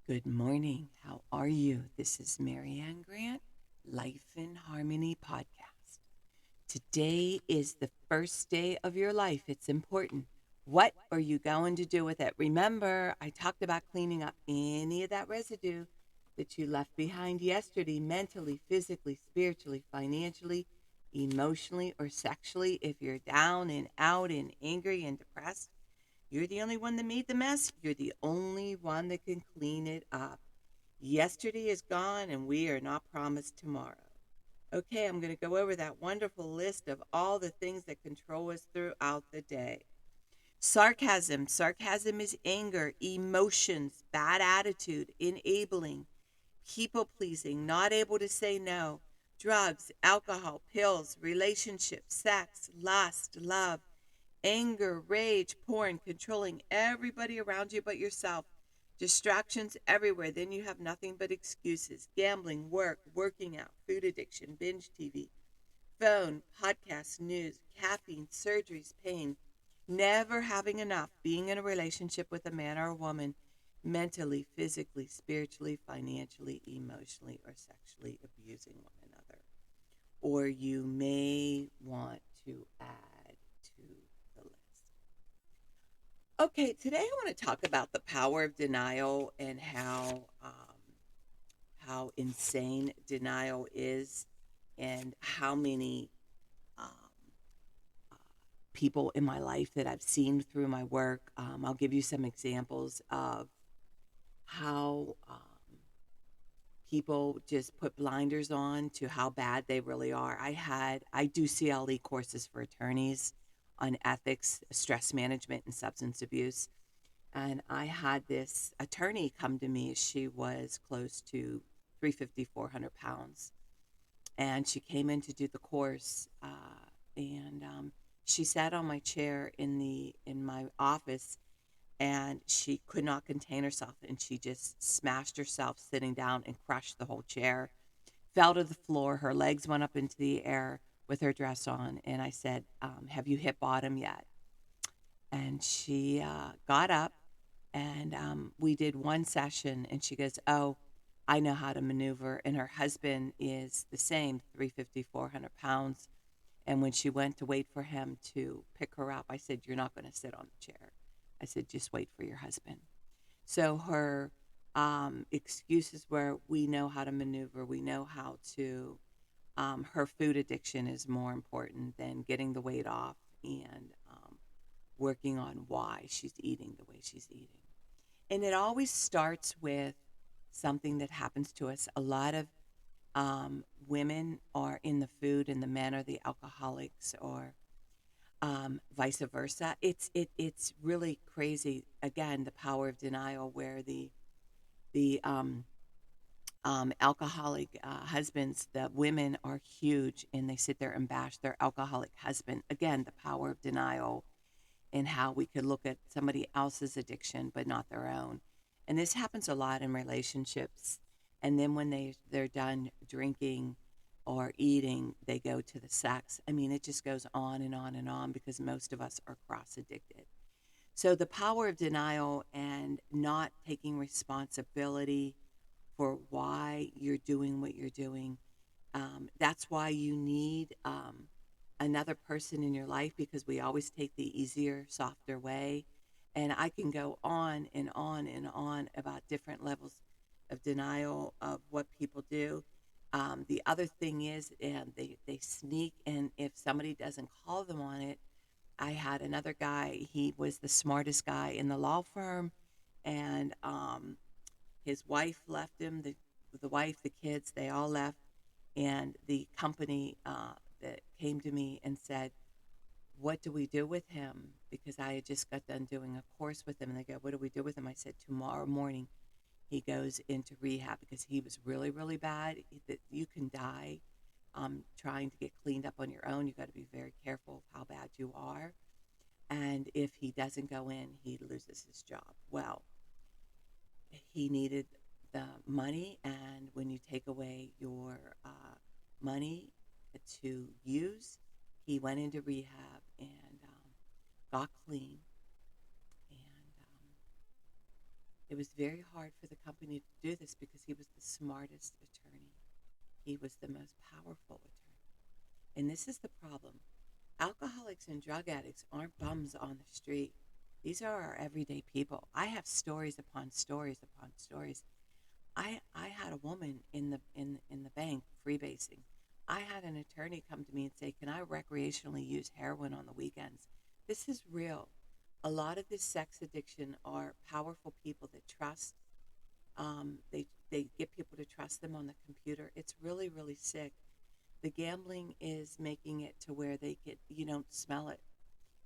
Good morning. How are you? This is Marianne Grant, Life in Harmony podcast. Today is the first day of your life. It's important. What are you going to do with it? Remember, I talked about cleaning up any of that residue that you left behind yesterday, mentally, physically, spiritually, financially, emotionally, or sexually. If you're down and out and angry and depressed, you're the only one that made the mess. You're the only one that can clean it up. Yesterday is gone and we are not promised tomorrow. Okay, I'm going to go over that wonderful list of all the things that control us throughout the day. Sarcasm. Sarcasm is anger, emotions, bad attitude, enabling, people pleasing, not able to say no, drugs, alcohol, pills, relationships, sex, lust, love, anger, rage, porn, controlling everybody around you but yourself, distractions everywhere. Then you have nothing but excuses. Gambling, work, working out, food addiction, binge TV, phone, podcasts, news, caffeine, surgeries, pain, never having enough, being in a relationship with a man or a woman, mentally, physically, spiritually, financially, emotionally, or sexually abusing one another. Or you may want to add to the list. Okay, today I want to talk about the power of denial and how insane denial is, and how many um, uh, people in my life that I've seen through my work. I'll give you some examples of how people just put blinders on to how bad they really are. I do CLE courses for attorneys on ethics, stress management, and substance abuse. And I had this attorney come to me. She was close to 350, 400 pounds. And she came in to do the course. And she sat on my chair in my office, and she could not contain herself. And she just smashed herself sitting down and crushed the whole chair, fell to the floor. Her legs went up into the air with her dress on. And I said, have you hit bottom yet? And she got up, and we did one session, and she goes, oh, I know how to maneuver. And her husband is the same, 350, 400 pounds. And when she went to wait for him to pick her up, I said, you're not going to sit on the chair. I said, just wait for your husband. So her excuses were, we know how to maneuver. We know how to, her food addiction is more important than getting the weight off, and working on why she's eating the way she's eating. And it always starts with something that happens to us. A lot of women are in the food, and the men are the alcoholics, or vice versa. It's really crazy. Again, the power of denial, where the alcoholic husbands, the women are huge, and they sit there and bash their alcoholic husband. Again, the power of denial, and how we could look at somebody else's addiction but not their own. And this happens a lot in relationships. And then when they're done drinking or eating, they go to the sex. I mean, it just goes on and on and on, because most of us are cross addicted. So the power of denial and not taking responsibility for why you're doing what you're doing. That's why you need another person in your life, because we always take the easier, softer way. And I can go on and on and on about different levels of denial of what people do. The other thing is, and they sneak, and if somebody doesn't call them on it, I had another guy, he was the smartest guy in the law firm, and his wife left him, the wife, the kids, they all left. And the company that came to me and said, what do we do with him? Because I had just got done doing a course with him. And they go, what do we do with him? I said, tomorrow morning he goes into rehab, because he was really, really bad. That you can die trying to get cleaned up on your own. You got to be very careful of how bad you are. And if he doesn't go in, he loses his job. Well, he needed the money, and when you take away your money to use, he went into rehab and got clean, and It was very hard for the company to do this because he was the smartest attorney. He was the most powerful attorney. And this is the problem. Alcoholics and drug addicts aren't bums on the street. These are our everyday people. I have stories upon stories upon stories. I had a woman in the bank freebasing. I had an attorney come to me and say, "Can I recreationally use heroin on the weekends?" This is real. A lot of this sex addiction are powerful people that trust. They get people to trust them on the computer. It's really really sick. The gambling is making it to where you don't smell it,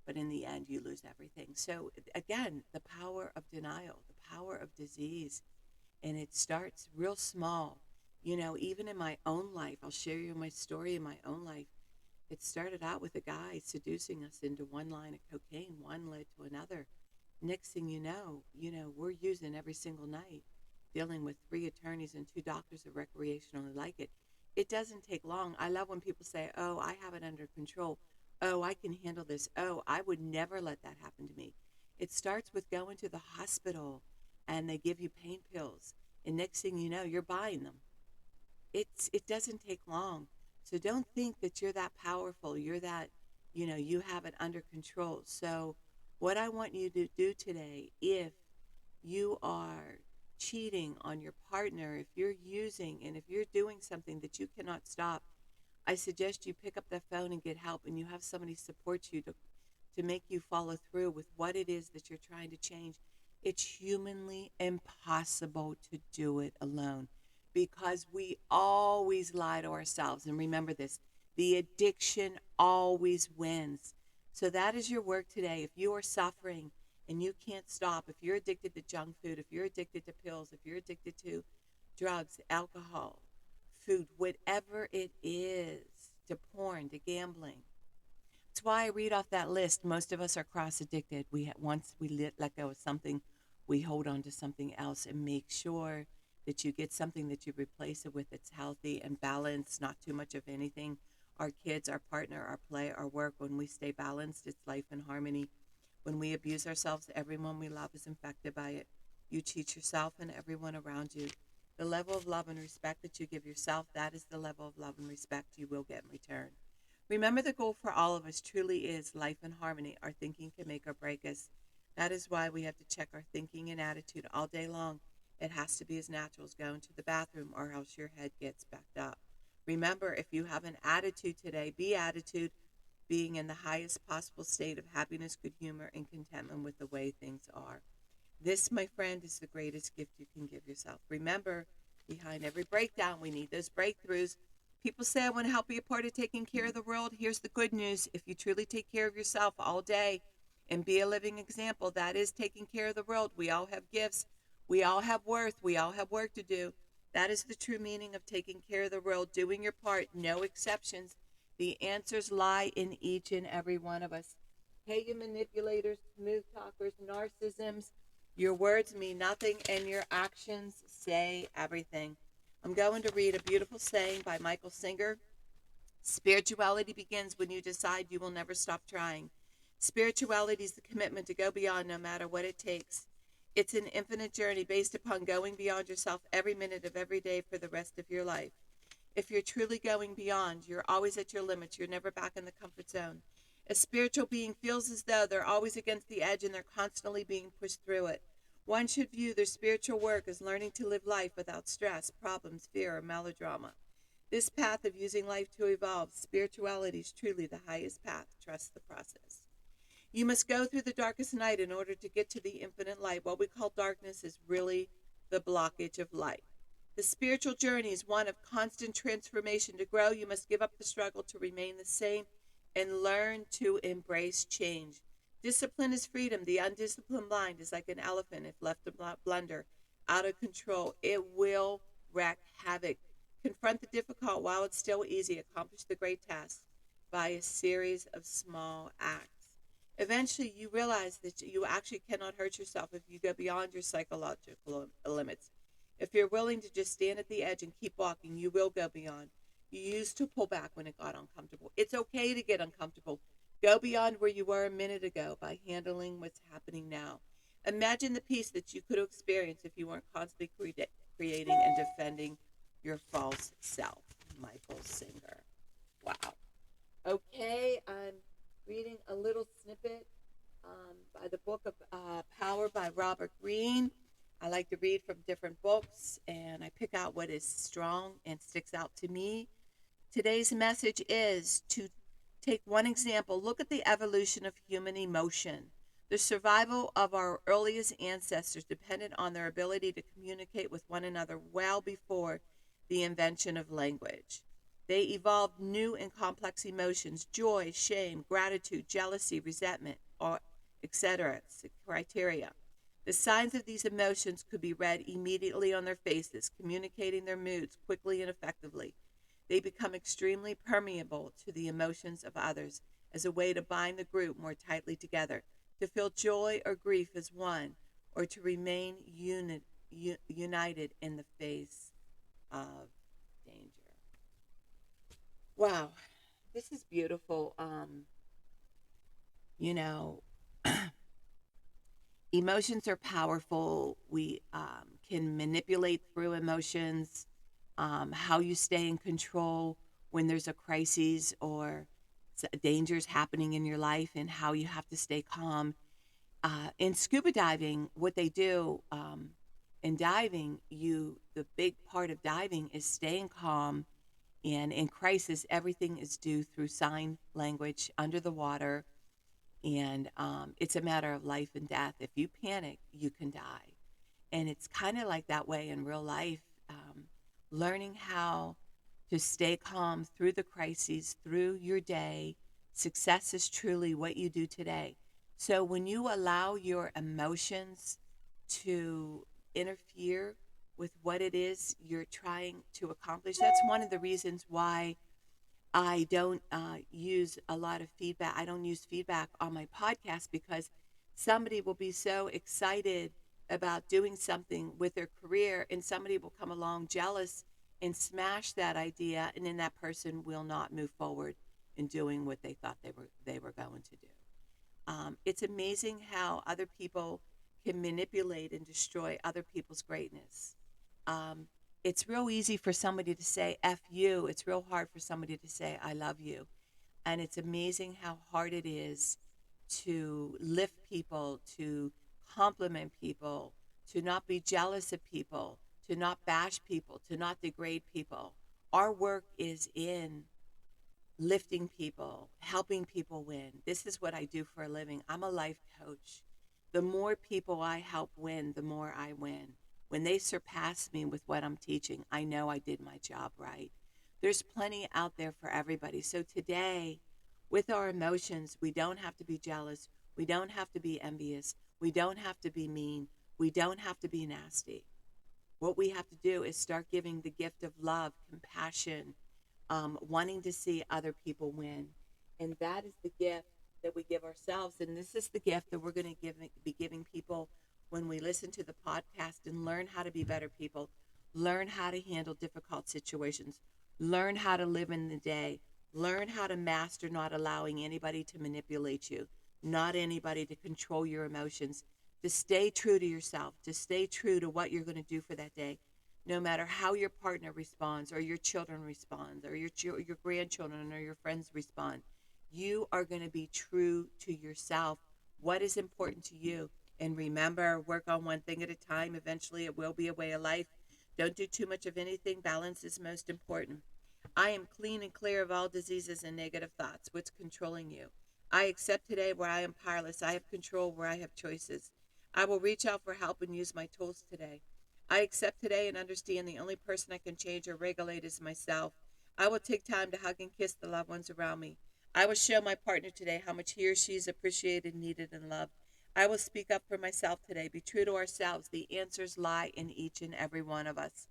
but in the end you lose everything. So again, the power of denial, the power of disease, and it starts real small. Even in my own life, I'll share you my story in my own life. It started out with a guy seducing us into one line of cocaine. One led to another. Next thing we're using every single night, dealing with 3 attorneys and 2 doctors that recreationally like it. It doesn't take long. I love when people say, "Oh, I have it under control. Oh, I can handle this. Oh, I would never let that happen to me." It starts with going to the hospital and they give you pain pills. And next thing you know, you're buying them. It doesn't take long. So don't think that you're that powerful. You're that, you have it under control. So what I want you to do today, if you are cheating on your partner, if you're using and if you're doing something that you cannot stop, I suggest you pick up the phone and get help and you have somebody support you to make you follow through with what it is that you're trying to change. It's humanly impossible to do it alone because we always lie to ourselves. And remember this, the addiction always wins. So that is your work today. If you are suffering and you can't stop, if you're addicted to junk food, if you're addicted to pills, if you're addicted to drugs, alcohol, food, whatever it is, to porn, to gambling, that's why I read off that list. Most of us are cross addicted. Once we let go of something, we hold on to something else and make sure that you get something that you replace it with that's healthy and balanced, not too much of anything. Our kids, our partner, our play, our work, when we stay balanced, it's life in harmony. When we abuse ourselves, everyone we love is infected by it. You cheat yourself and everyone around you. The level of love and respect that you give yourself, that is the level of love and respect you will get in return. Remember, the goal for all of us truly is life in harmony. Our thinking can make or break us. That is why we have to check our thinking and attitude all day long. It has to be as natural as going to the bathroom or else your head gets backed up. Remember, if you have an attitude today, be attitude, being in the highest possible state of happiness, good humor, and contentment with the way things are. This, my friend, is the greatest gift you can give yourself. Remember, behind every breakdown, we need those breakthroughs. People say, "I want to help be a part of taking care of the world." Here's the good news. If you truly take care of yourself all day and be a living example, that is taking care of the world. We all have gifts. We all have worth. We all have work to do. That is the true meaning of taking care of the world, doing your part, no exceptions. The answers lie in each and every one of us. Hey, you manipulators, smooth talkers, narcissisms, your words mean nothing and your actions say everything. I'm going to read a beautiful saying by Michael Singer. Spirituality begins when you decide you will never stop trying. Spirituality is the commitment to go beyond no matter what it takes. It's an infinite journey based upon going beyond yourself every minute of every day for the rest of your life. If you're truly going beyond, you're always at your limits. You're never back in the comfort zone. A spiritual being feels as though they're always against the edge and they're constantly being pushed through it. One should view their spiritual work as learning to live life without stress, problems, fear, or melodrama. This path of using life to evolve, spirituality is truly the highest path. Trust the process. You must go through the darkest night in order to get to the infinite light. What we call darkness is really the blockage of light. The spiritual journey is one of constant transformation. To grow, you must give up the struggle to remain the same and learn to embrace change. Discipline is freedom. The undisciplined mind is like an elephant. If left to blunder, out of control, it will wreak havoc. Confront the difficult while it's still easy. Accomplish the great task by a series of small acts. Eventually, you realize that you actually cannot hurt yourself if you go beyond your psychological limits. If you're willing to just stand at the edge and keep walking, you will go beyond. You used to pull back when it got uncomfortable. It's okay to get uncomfortable. Go beyond where you were a minute ago by handling what's happening now. Imagine the peace that you could experience if you weren't constantly creating and defending your false self. Michael Singer. Wow. Okay, I'm reading a little snippet by the book of Power by Robert Greene. I like to read from different books and I pick out what is strong and sticks out to me. Today's message is to take one example. Look at the evolution of human emotion. The survival of our earliest ancestors depended on their ability to communicate with one another well before the invention of language. They evolved new and complex emotions: joy, shame, gratitude, jealousy, resentment, or etc. criteria. The signs of these emotions could be read immediately on their faces, communicating their moods quickly and effectively. They become extremely permeable to the emotions of others as a way to bind the group more tightly together, to feel joy or grief as one, or to remain united in the face of danger. Wow, this is beautiful. You know, emotions are powerful. We can manipulate through emotions. How you stay in control when there's a crisis or dangers happening in your life, and how you have to stay calm. In scuba diving, what they do in diving, the big part of diving is staying calm. And in crisis, everything is due through sign language under the water, and it's a matter of life and death. If you panic, you can die. And it's kind of like that way in real life. Learning how to stay calm through the crises, through your day. Success is truly what you do today. So when you allow your emotions to interfere with what it is you're trying to accomplish, that's one of the reasons why I don't use a lot of feedback. I don't use feedback on my podcast, because somebody will be so excited about doing something with their career, and somebody will come along jealous and smash that idea, and then that person will not move forward in doing what they thought they were going to do. It's amazing how other people can manipulate and destroy other people's greatness. Um, it's real easy for somebody to say F you. It's real hard for somebody to say I love you. And it's amazing how hard it is to lift people, to compliment people, to not be jealous of people, to not bash people, to not degrade people. Our work is in lifting people, helping people win. This is what I do for a living. I'm a life coach. The more people I help win, the more I win. When they surpass me with what I'm teaching, I know I did my job right. There's plenty out there for everybody. So today, with our emotions, we don't have to be jealous. We don't have to be envious. We don't have to be mean. We don't have to be nasty. What we have to do is start giving the gift of love, compassion, wanting to see other people win. And that is the gift that we give ourselves. And this is the gift that we're going to be giving people when we listen to the podcast and learn how to be better people, learn how to handle difficult situations, learn how to live in the day, learn how to master not allowing anybody to manipulate you, not anybody to control your emotions, to stay true to yourself, to stay true to what you're going to do for that day, no matter how your partner responds or your children respond or your grandchildren or your friends respond. You are going to be true to yourself. What is important to you? And remember, work on one thing at a time. Eventually, it will be a way of life. Don't do too much of anything. Balance is most important. I am clean and clear of all diseases and negative thoughts. What's controlling you? I accept today where I am powerless. I have control where I have choices. I will reach out for help and use my tools today. I accept today and understand the only person I can change or regulate is myself. I will take time to hug and kiss the loved ones around me. I will show my partner today how much he or she is appreciated, needed, and loved. I will speak up for myself today. Be true to ourselves. The answers lie in each and every one of us.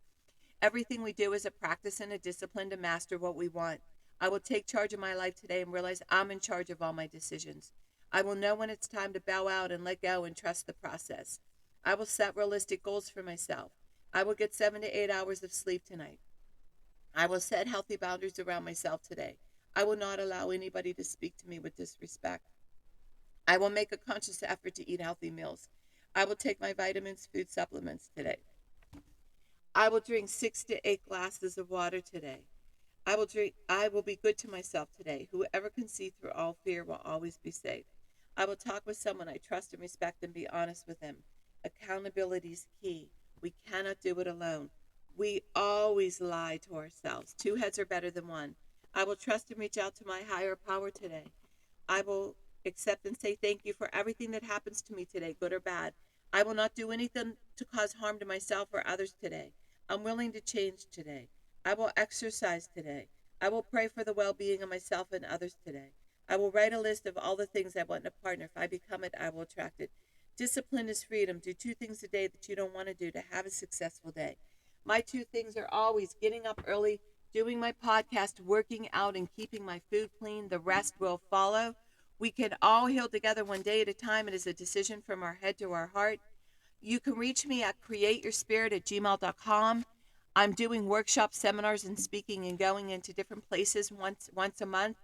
Everything we do is a practice and a discipline to master what we want. I will take charge of my life today and realize I'm in charge of all my decisions. I will know when it's time to bow out and let go and trust the process. I will set realistic goals for myself. I will get 7 to 8 hours of sleep tonight. I will set healthy boundaries around myself today. I will not allow anybody to speak to me with disrespect. I will make a conscious effort to eat healthy meals. I will take my vitamins, food supplements today. I will drink 6 to 8 glasses of water today. I will be good to myself today. Whoever can see through all fear will always be safe. I will talk with someone I trust and respect and be honest with them. Accountability is key. We cannot do it alone. We always lie to ourselves. Two heads are better than one. I will trust and reach out to my higher power today. I will accept and say thank you for everything that happens to me today, good or bad. I will not do anything to cause harm to myself or others today. I'm willing to change today. I will exercise today. I will pray for the well being of myself and others today. I will write a list of all the things I want in a partner. If I become it, I will attract it. Discipline is freedom. Do 2 things a day that you don't want to do to have a successful day. My 2 things are always getting up early, doing my podcast, working out, and keeping my food clean. The rest will follow. We can all heal together one day at a time. It is a decision from our head to our heart. You can reach me at createyourspirit@gmail.com. I'm doing workshops, seminars, and speaking and going into different places once a month.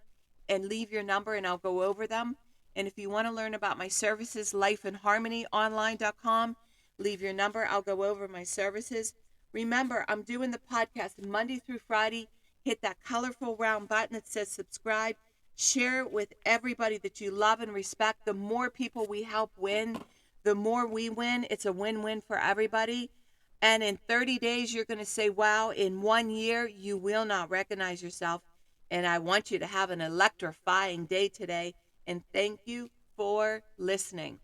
And leave your number and I'll go over them. And if you want to learn about my services, lifeandharmonyonline.com, leave your number. I'll go over my services. Remember, I'm doing the podcast Monday through Friday. Hit that colorful round button that says subscribe. Share it with everybody that you love and respect. The more people we help win, the more we win. It's a win-win for everybody. And in 30 days, you're going to say, wow, in 1 year, you will not recognize yourself. And I want you to have an electrifying day today. And thank you for listening.